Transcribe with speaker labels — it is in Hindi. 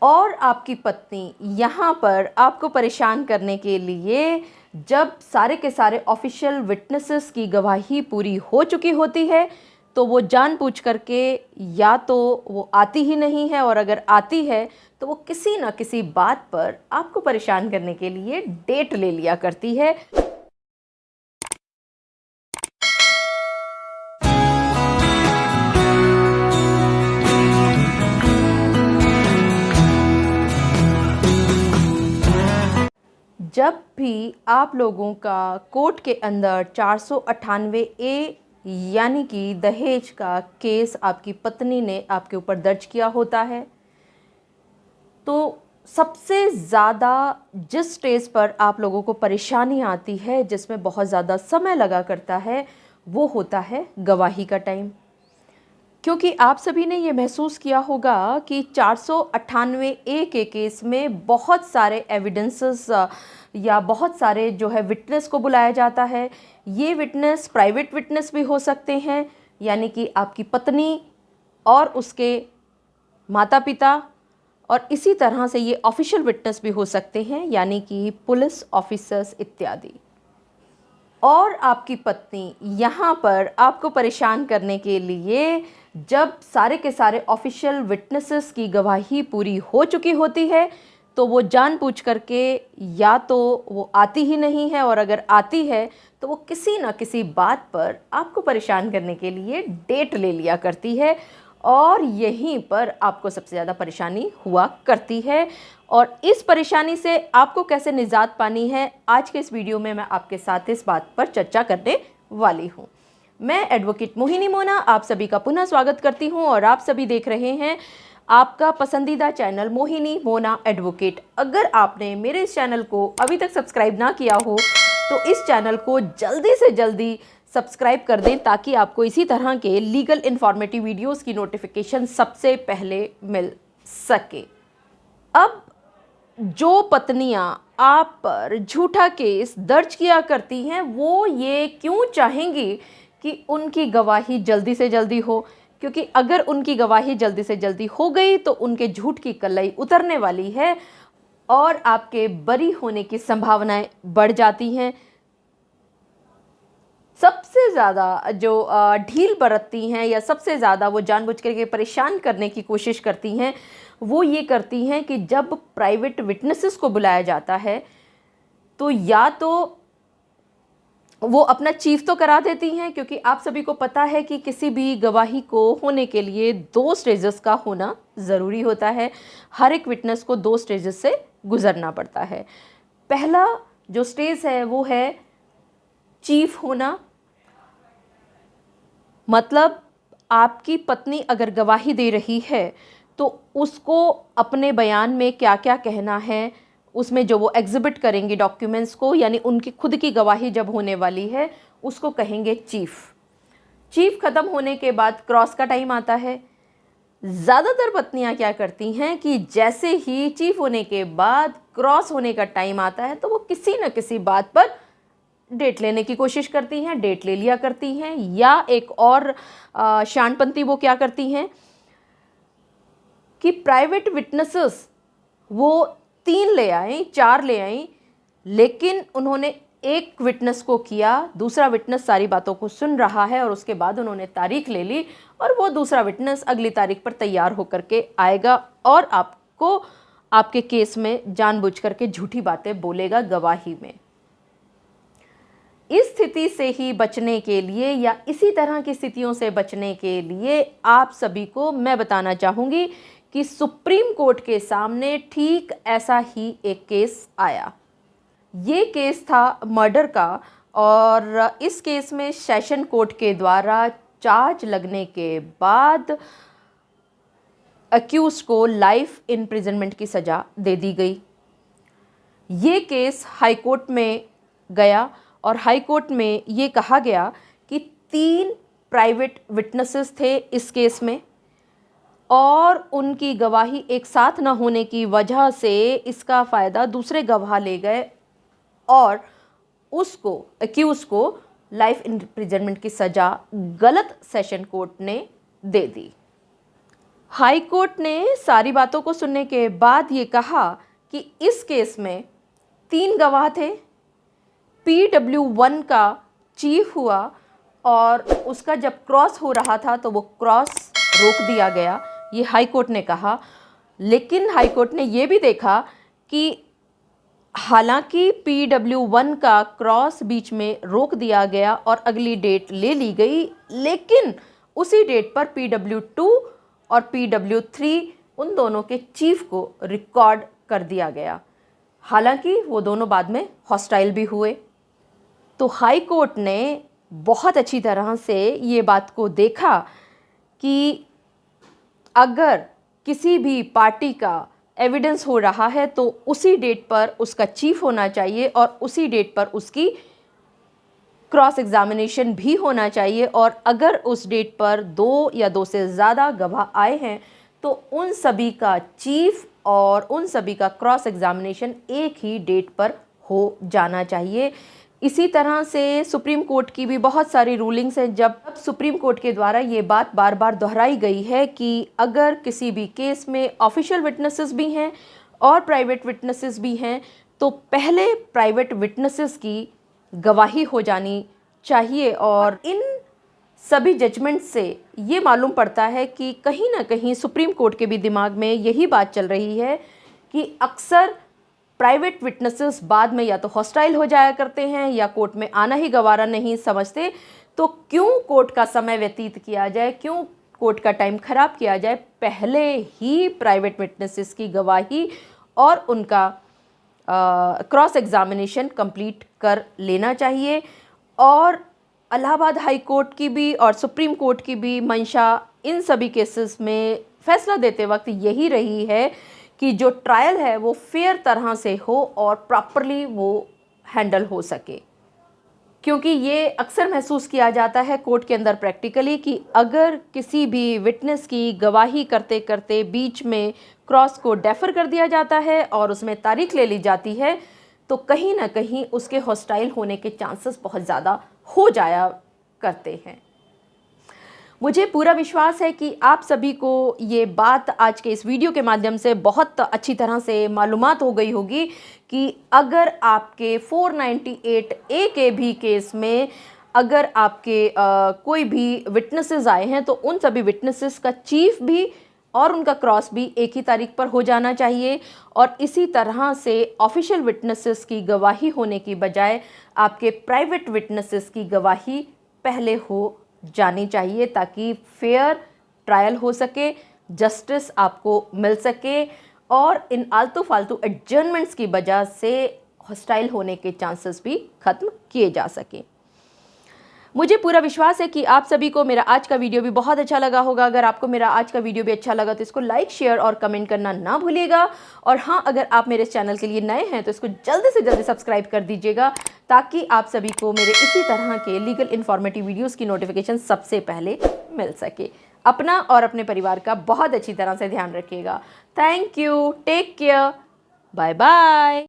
Speaker 1: और आपकी पत्नी यहाँ पर आपको परेशान करने के लिए जब सारे के सारे ऑफिशियल विटनेसेस की गवाही पूरी हो चुकी होती है तो वो जानबूझ करके या तो वो आती ही नहीं है, और अगर आती है तो वो किसी न किसी बात पर आपको परेशान करने के लिए डेट ले लिया करती है। जब भी आप लोगों का कोर्ट के अंदर 498 ए यानी कि दहेज का केस आपकी पत्नी ने आपके ऊपर दर्ज किया होता है, तो सबसे ज़्यादा जिस स्टेज पर आप लोगों को परेशानी आती है, जिसमें बहुत ज़्यादा समय लगा करता है, वो होता है गवाही का टाइम। क्योंकि आप सभी ने ये महसूस किया होगा कि 498 ए के केस में बहुत सारे एविडेंसेस या बहुत सारे जो है विटनेस को बुलाया जाता है। ये विटनेस प्राइवेट विटनेस भी हो सकते हैं, यानी कि आपकी पत्नी और उसके माता पिता, और इसी तरह से ये ऑफिशियल विटनेस भी हो सकते हैं, यानी कि पुलिस ऑफिसर्स इत्यादि। और आपकी पत्नी यहाँ पर आपको परेशान करने के लिए जब सारे के सारे ऑफिशियल विटनेसेस की गवाही पूरी हो चुकी होती है तो वो जानबूझ करके या तो वो आती ही नहीं है, और अगर आती है तो वो किसी न किसी बात पर आपको परेशान करने के लिए डेट ले लिया करती है, और यहीं पर आपको सबसे ज़्यादा परेशानी हुआ करती है। और इस परेशानी से आपको कैसे निजात पानी है, आज के इस वीडियो में मैं आपके साथ इस बात पर चर्चा करने वाली हूँ। मैं एडवोकेट मोहिनी मोना आप सभी का पुनः स्वागत करती हूँ, और आप सभी देख रहे हैं आपका पसंदीदा चैनल मोहिनी मोना एडवोकेट। अगर आपने मेरे इस चैनल को अभी तक सब्सक्राइब ना किया हो तो इस चैनल को जल्दी से जल्दी सब्सक्राइब कर दें, ताकि आपको इसी तरह के लीगल इन्फॉर्मेटिव वीडियोस की नोटिफिकेशन सबसे पहले मिल सके। अब जो पत्नियां आप पर झूठा केस दर्ज किया करती हैं, वो ये क्यों चाहेंगी कि उनकी गवाही जल्दी से जल्दी हो, क्योंकि अगर उनकी गवाही जल्दी से जल्दी हो गई तो उनके झूठ की कलई उतरने वाली है और आपके बरी होने की संभावनाएं बढ़ जाती हैं। सबसे ज़्यादा जो ढील बरतती हैं या सबसे ज़्यादा वो जानबूझ करके परेशान करने की कोशिश करती हैं, वो ये करती हैं कि जब प्राइवेट विटनेसेस को बुलाया जाता है तो या तो वो अपना चीफ तो करा देती हैं, क्योंकि आप सभी को पता है कि किसी भी गवाही को होने के लिए 2 स्टेजेस का होना ज़रूरी होता है। हर एक विटनेस को 2 स्टेजेस से गुजरना पड़ता है। पहला जो स्टेज है वो है चीफ होना, मतलब आपकी पत्नी अगर गवाही दे रही है तो उसको अपने बयान में क्या क्या कहना है, उसमें जो वो एग्जिबिट करेंगे डॉक्यूमेंट्स को, यानी उनकी खुद की गवाही जब होने वाली है उसको कहेंगे चीफ। चीफ ख़त्म होने के बाद क्रॉस का टाइम आता है। ज़्यादातर पत्नियां क्या करती हैं कि जैसे ही चीफ होने के बाद क्रॉस होने का टाइम आता है तो वो किसी न किसी बात पर डेट लेने की कोशिश करती हैं, डेट ले लिया करती हैं, या एक और शानपंती वो क्या करती हैं कि प्राइवेट विटनेसेस वो 3 ले आई, 4 ले आई, लेकिन उन्होंने एक विटनेस को किया, दूसरा विटनेस सारी बातों को सुन रहा है और उसके बाद उन्होंने तारीख ले ली, और वो दूसरा विटनेस अगली तारीख पर तैयार होकर के आएगा और आपको आपके केस में जानबूझ करके झूठी बातें बोलेगा गवाही में। इस स्थिति से ही बचने के लिए या इसी तरह की स्थितियों से बचने के लिए आप सभी को मैं बताना चाहूँगी कि सुप्रीम कोर्ट के सामने ठीक ऐसा ही एक केस आया। ये केस था मर्डर का, और इस केस में सेशन कोर्ट के द्वारा चार्ज लगने के बाद अक्यूज को लाइफ इम्प्रिजनमेंट की सज़ा दे दी गई। ये केस हाई कोर्ट में गया और हाई कोर्ट में ये कहा गया कि 3 प्राइवेट विटनेसेस थे इस केस में, और उनकी गवाही एक साथ न होने की वजह से इसका फ़ायदा दूसरे गवाह ले गए और उसको अक्यूज को लाइफ इम्प्रिजनमेंट की सज़ा गलत सेशन कोर्ट ने दे दी। हाई कोर्ट ने सारी बातों को सुनने के बाद ये कहा कि इस केस में 3 गवाह थे। PW1 का चीफ हुआ और उसका जब क्रॉस हो रहा था तो वो क्रॉस रोक दिया गया, ये हाई कोर्ट ने कहा। लेकिन हाई कोर्ट ने ये भी देखा कि हालांकि PW1 का क्रॉस बीच में रोक दिया गया और अगली डेट ले ली गई, लेकिन उसी डेट पर PW2 और PW3 उन दोनों के चीफ को रिकॉर्ड कर दिया गया। हालांकि वो दोनों बाद में हॉस्टाइल भी हुए। तो हाई कोर्ट ने बहुत अच्छी तरह से ये बात को देखा कि अगर किसी भी पार्टी का एविडेंस हो रहा है तो उसी डेट पर उसका चीफ होना चाहिए और उसी डेट पर उसकी क्रॉस एग्जामिनेशन भी होना चाहिए। और अगर उस डेट पर 2 या 2 से ज़्यादा गवाह आए हैं तो उन सभी का चीफ और उन सभी का क्रॉस एग्जामिनेशन एक ही डेट पर हो जाना चाहिए। इसी तरह से सुप्रीम कोर्ट की भी बहुत सारी रूलिंग्स हैं। जब सुप्रीम कोर्ट के द्वारा ये बात बार बार दोहराई गई है कि अगर किसी भी केस में ऑफिशियल विटनेसेस भी हैं और प्राइवेट विटनेसेस भी हैं तो पहले प्राइवेट विटनेसेस की गवाही हो जानी चाहिए। और इन सभी जजमेंट से ये मालूम पड़ता है कि कहीं ना कहीं सुप्रीम कोर्ट के भी दिमाग में यही बात चल रही है कि अक्सर प्राइवेट विटनेसेस बाद में या तो हॉस्टाइल हो जाया करते हैं या कोर्ट में आना ही गवारा नहीं समझते, तो क्यों कोर्ट का समय व्यतीत किया जाए, क्यों कोर्ट का टाइम खराब किया जाए, पहले ही प्राइवेट विटनेसेस की गवाही और उनका क्रॉस एग्जामिनेशन कंप्लीट कर लेना चाहिए। और इलाहाबाद हाई कोर्ट की भी और सुप्रीम कोर्ट की भी मंशा इन सभी केसेस में फैसला देते वक्त यही रही है कि जो ट्रायल है वो फेयर तरह से हो और प्रॉपरली वो हैंडल हो सके। क्योंकि ये अक्सर महसूस किया जाता है कोर्ट के अंदर प्रैक्टिकली कि अगर किसी भी विटनेस की गवाही करते करते बीच में क्रॉस को डेफर कर दिया जाता है और उसमें तारीख ले ली जाती है तो कहीं ना कहीं उसके हॉस्टाइल होने के चांसेस बहुत ज़्यादा हो जाया करते हैं। मुझे पूरा विश्वास है कि आप सभी को ये बात आज के इस वीडियो के माध्यम से बहुत अच्छी तरह से मालूमात हो गई होगी कि अगर आपके 498A के भी केस में अगर आपके कोई भी विटनेसेस आए हैं तो उन सभी विटनेसेस का चीफ भी और उनका क्रॉस भी एक ही तारीख पर हो जाना चाहिए। और इसी तरह से ऑफिशियल विटनेसेस की गवाही होने की बजाय आपके प्राइवेट विटनेसेस की गवाही पहले हो जानी चाहिए ताकि फेयर ट्रायल हो सके, जस्टिस आपको मिल सके और इन आलतू फालतू एडजर्नमेंट्स की वजह से हॉस्टाइल होने के चांसेस भी खत्म किए जा सके। मुझे पूरा विश्वास है कि आप सभी को मेरा आज का वीडियो भी बहुत अच्छा लगा होगा। अगर आपको मेरा आज का वीडियो भी अच्छा लगा तो इसको लाइक, शेयर और कमेंट करना ना भूलिएगा। और हाँ, अगर आप मेरे चैनल के लिए नए हैं तो इसको जल्दी से जल्दी सब्सक्राइब कर दीजिएगा ताकि आप सभी को मेरे इसी तरह के लीगल इन्फॉर्मेटिव वीडियोज़ की नोटिफिकेशन सबसे पहले मिल सके। अपना और अपने परिवार का बहुत अच्छी तरह से ध्यान रखिएगा। Thank you, take care, bye bye.